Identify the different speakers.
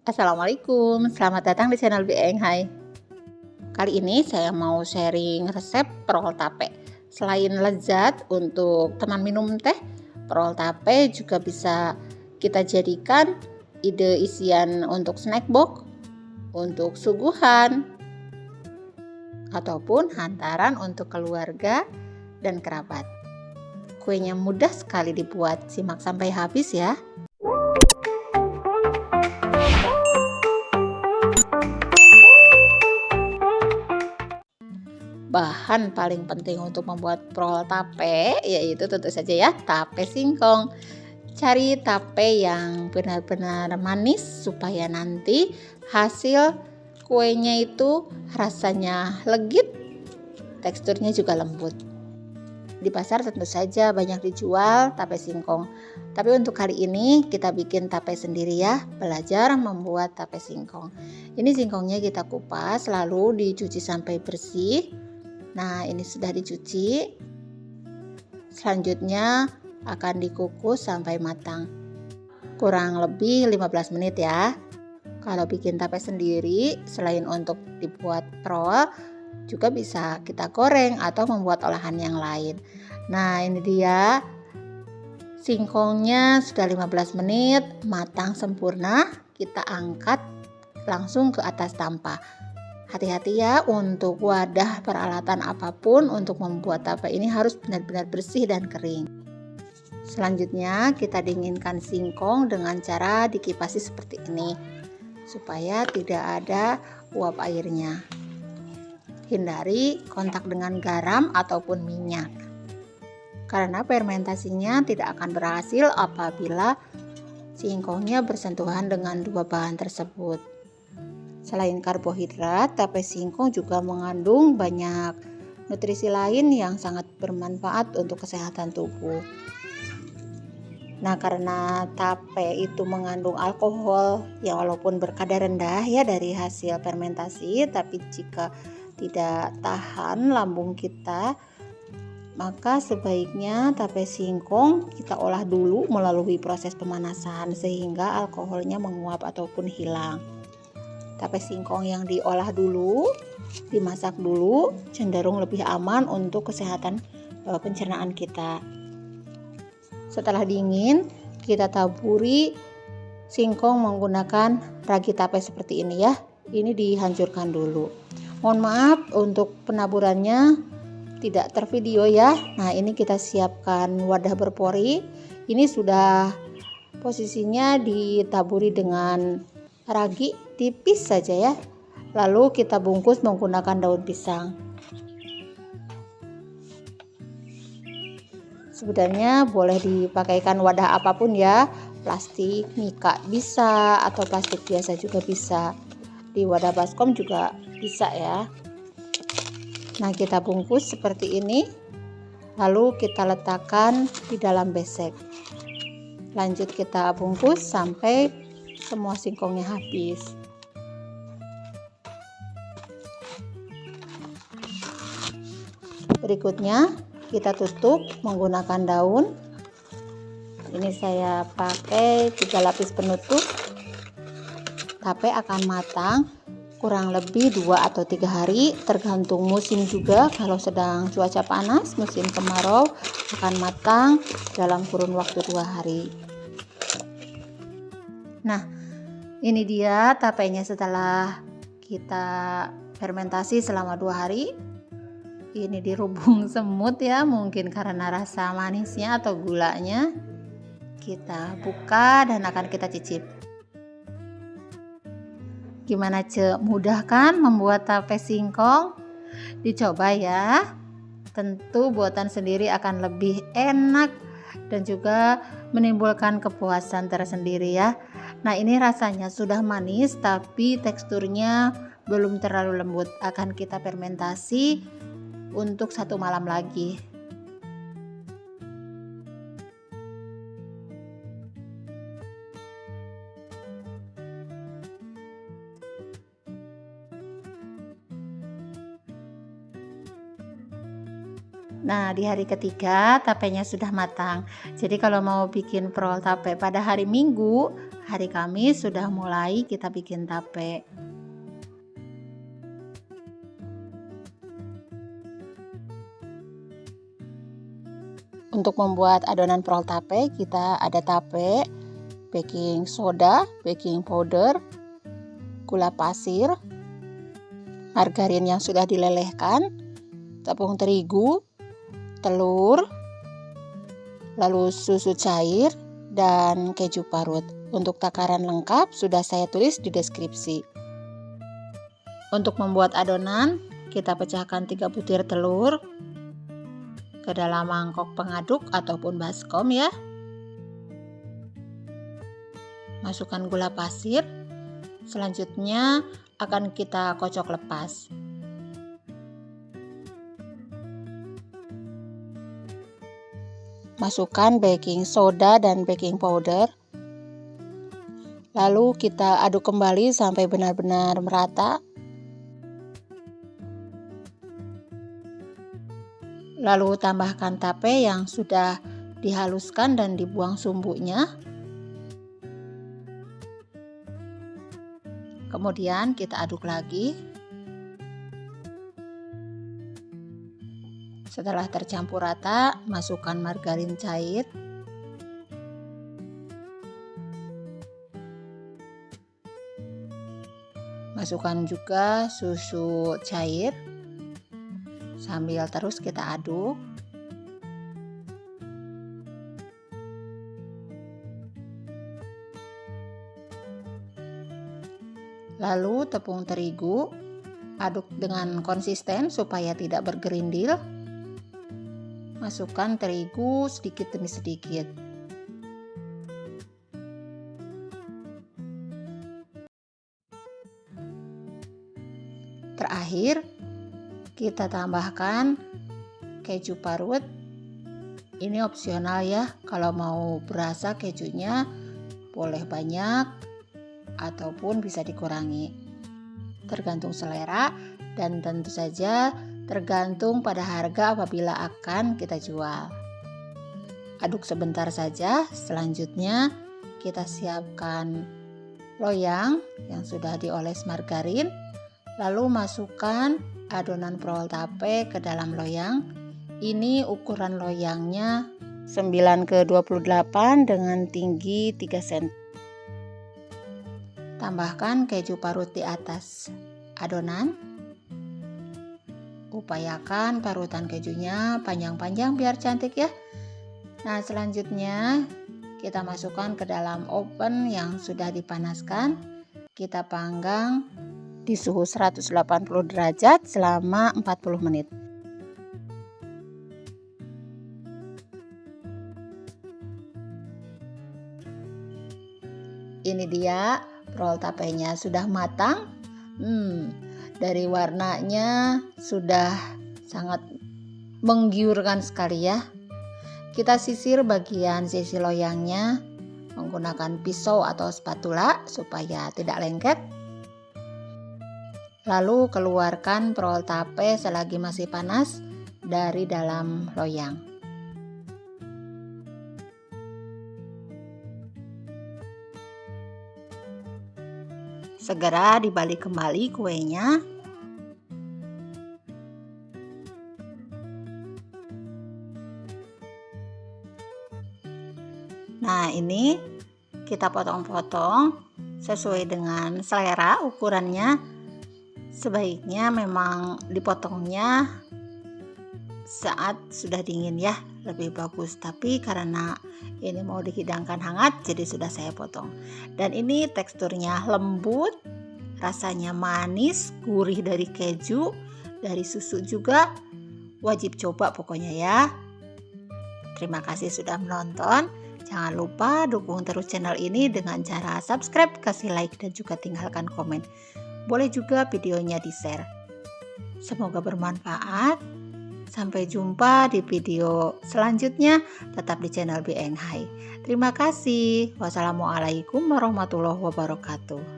Speaker 1: Assalamualaikum, selamat datang di channel Bieng. Hai. Kali ini saya mau sharing resep perol tape. Selain lezat untuk teman minum teh, perol tape juga bisa kita jadikan ide isian untuk snack box, untuk suguhan, ataupun hantaran untuk keluarga dan kerabat. Kuenya mudah sekali dibuat, simak sampai habis ya. Bahan paling penting untuk membuat perol tape yaitu tentu saja ya tape singkong. Cari tape yang benar-benar manis supaya nanti hasil kuenya itu rasanya legit, teksturnya juga lembut. Di pasar tentu saja banyak dijual tape singkong. Tapi untuk kali ini kita bikin tape sendiri ya, belajar membuat tape singkong. Ini singkongnya kita kupas lalu dicuci sampai bersih. Nah, ini sudah dicuci. Selanjutnya akan dikukus sampai matang. Kurang lebih 15 menit ya. Kalau bikin tape sendiri, selain untuk dibuat perol, juga bisa kita goreng atau membuat olahan yang lain. Nah, ini dia. Singkongnya sudah 15 menit, matang sempurna. Kita angkat langsung ke atas tampah. Hati-hati ya untuk wadah peralatan apapun untuk membuat tape ini harus benar-benar bersih dan kering. Selanjutnya kita dinginkan singkong dengan cara dikipasi seperti ini supaya tidak ada uap airnya. Hindari kontak dengan garam ataupun minyak karena fermentasinya tidak akan berhasil apabila singkongnya bersentuhan dengan dua bahan tersebut. Selain karbohidrat, tape singkong juga mengandung banyak nutrisi lain yang sangat bermanfaat untuk kesehatan tubuh. Nah, karena tape itu mengandung alkohol yang walaupun berkadar rendah ya dari hasil fermentasi, tapi jika tidak tahan lambung kita, maka sebaiknya tape singkong kita olah dulu melalui proses pemanasan sehingga alkoholnya menguap ataupun hilang. Tape singkong yang diolah dulu, dimasak dulu, cenderung lebih aman untuk kesehatan pencernaan kita. Setelah dingin, kita taburi singkong menggunakan ragi tape seperti ini ya. Ini dihancurkan dulu. Mohon maaf untuk penaburannya tidak tervideo ya. Nah, ini kita siapkan wadah berpori. Ini sudah posisinya ditaburi dengan ragi tipis saja ya. Lalu kita bungkus menggunakan daun pisang. Sebenarnya boleh dipakaikan wadah apapun ya, plastik, mika bisa atau plastik biasa juga bisa. Di wadah baskom juga bisa ya. Nah, kita bungkus seperti ini. Lalu kita letakkan di dalam besek. Lanjut kita bungkus sampai semua singkongnya habis. Berikutnya kita tutup menggunakan daun. Ini saya pakai 3 lapis penutup. Tape akan matang kurang lebih 2 atau 3 hari, tergantung musim juga. Kalau sedang cuaca panas, musim kemarau, akan matang dalam kurun waktu 2 hari. Nah, ini dia tapenya setelah kita fermentasi selama 2 hari. Ini dirubung semut ya, mungkin karena rasa manisnya atau gulanya. Kita buka dan akan kita cicip. Gimana Ce? Mudah kan membuat tape singkong? Dicoba ya. Tentu buatan sendiri akan lebih enak dan juga menimbulkan kepuasan tersendiri ya. Nah, ini rasanya sudah manis tapi teksturnya belum terlalu lembut. Akan kita fermentasi untuk 1 malam lagi. Nah, di hari ketiga tapenya sudah matang. Jadi kalau mau bikin perol tape pada hari Minggu, hari Kamis sudah mulai kita bikin tape. Untuk membuat adonan prol tape, kita ada tape, baking soda, baking powder, gula pasir, margarin yang sudah dilelehkan, tepung terigu, telur, lalu susu cair, dan keju parut. Untuk takaran lengkap sudah saya tulis di deskripsi. Untuk membuat adonan, kita pecahkan 3 butir telur ke dalam mangkok pengaduk ataupun baskom ya. Masukkan gula pasir. Selanjutnya akan kita kocok lepas. Masukkan baking soda dan baking powder. Lalu kita aduk kembali sampai benar-benar merata. Lalu tambahkan tape yang sudah dihaluskan dan dibuang sumbunya. Kemudian kita aduk lagi. Setelah tercampur rata, masukkan margarin cair. Masukkan juga susu cair. Sambil terus kita aduk. Lalu tepung terigu, aduk dengan konsisten supaya tidak bergerindil. Masukkan terigu sedikit demi sedikit. Terakhir, kita tambahkan keju parut. Ini opsional ya, kalau mau berasa kejunya boleh banyak ataupun bisa dikurangi. Tergantung selera dan tentu saja tergantung pada harga apabila akan kita jual. Aduk sebentar saja. Selanjutnya kita siapkan loyang yang sudah dioles margarin. Lalu masukkan adonan prol tape ke dalam loyang. Ini ukuran loyangnya 9x28 dengan tinggi 3 cm. Tambahkan keju parut di atas adonan. Upayakan parutan kejunya panjang-panjang biar cantik ya. Nah, selanjutnya kita masukkan ke dalam oven yang sudah dipanaskan. Kita panggang di suhu 180 derajat selama 40 menit. Ini dia prol tapenya sudah matang. Dari warnanya sudah sangat menggiurkan sekali ya. Kita sisir bagian sisi loyangnya menggunakan pisau atau spatula supaya tidak lengket. Lalu keluarkan prol tape selagi masih panas dari dalam loyang. Segera dibalik kembali kuenya. Nah, ini kita potong-potong sesuai dengan selera ukurannya. Sebaiknya memang dipotongnya saat sudah dingin ya, lebih bagus. Tapi karena ini mau dihidangkan hangat, jadi sudah saya potong. Dan ini teksturnya lembut, rasanya manis, gurih dari keju, dari susu juga. Wajib coba pokoknya ya. Terima kasih sudah menonton. Jangan lupa dukung terus channel ini dengan cara subscribe, kasih like, dan juga tinggalkan komen. Boleh juga videonya di-share. Semoga bermanfaat. Sampai jumpa di video selanjutnya. Tetap di channel Beeng Hai. Terima kasih. Wassalamualaikum warahmatullahi wabarakatuh.